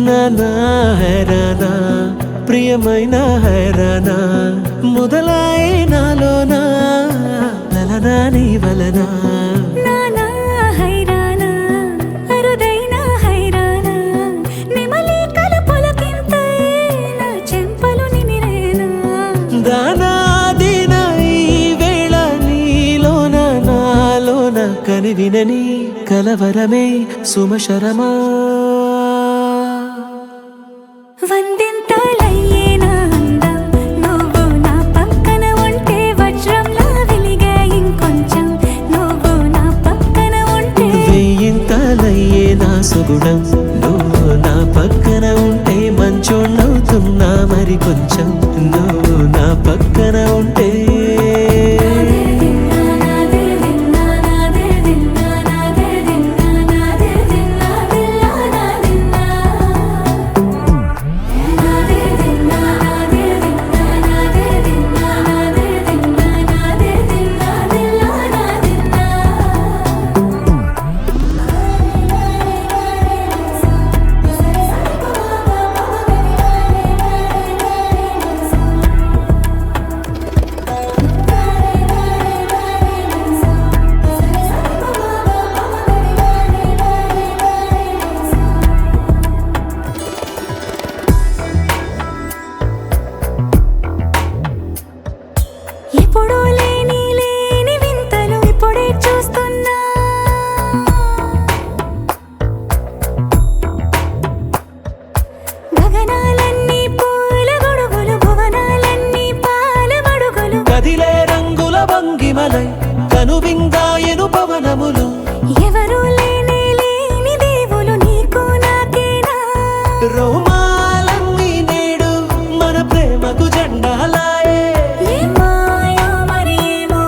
నానా హైరానా ప్రియమైన హైరానా మొదలాయి నాలోనా లలనా నీ వలనా నానా హైరానా అరుదైన హైరానా నిమలి కలుపులకింతై నా చెంపలు నిమిరేనా దానాదిన ఈ వేళ నీలోన నాలోన కనివినని కలవరమే సుమశరమా వందింతలయ్యేనా అందం నువ్వు నా పక్కన ఉంటే వజ్రంలా వెలిగే ఇంకొంచెం నువ్వు నా పక్కన ఉంటే వెయ్యింతలయ్యే నా సుగుణం నువ్వు నా పక్కన ఉంటే మంచోళ్ళవుతున్నా మరి కొంచెం నువ్వు నా పక్కన ఉంటే ఎప్పుడూ లేని వింతలు ఇప్పుడే చూస్తున్నా గగనాలన్నీ పూల గొడుగులు భువనాలన్నీ పాల మడుగులు కదిలే రంగుల భంగిమలై కనువిందాయను పవనములు ఎవరూ లేని దేవులు నీకు నాకేనా రోమాలన్నీ నేడు మన ప్రేమకు జెండాలాయే ఏమాయో మరి ఏమో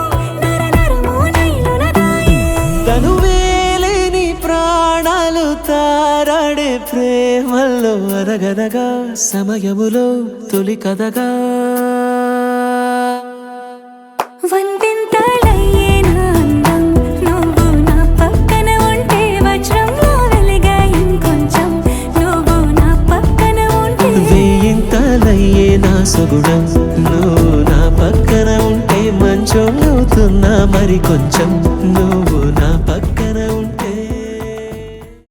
నరనరమో నైలున దాయే తనువేలేని ప్రాణాలు తారాడే ప్రేమల్లో అరగనగా సమయములో తొలి కథగా వందింతలయ్యేనా అందం నువ్వు నా పక్కన ఉంటే వజ్రంలా వెలిగే ఇంకొంచెం నువ్వు నా పక్కన ఉంటే వెయ్యింతలయ్యే నా సుగుణం నువ్వు నా పక్కన ఉంటే మంచోళ్ళవుతున్నా మరి కొంచెం నువ్వు నా పక్కన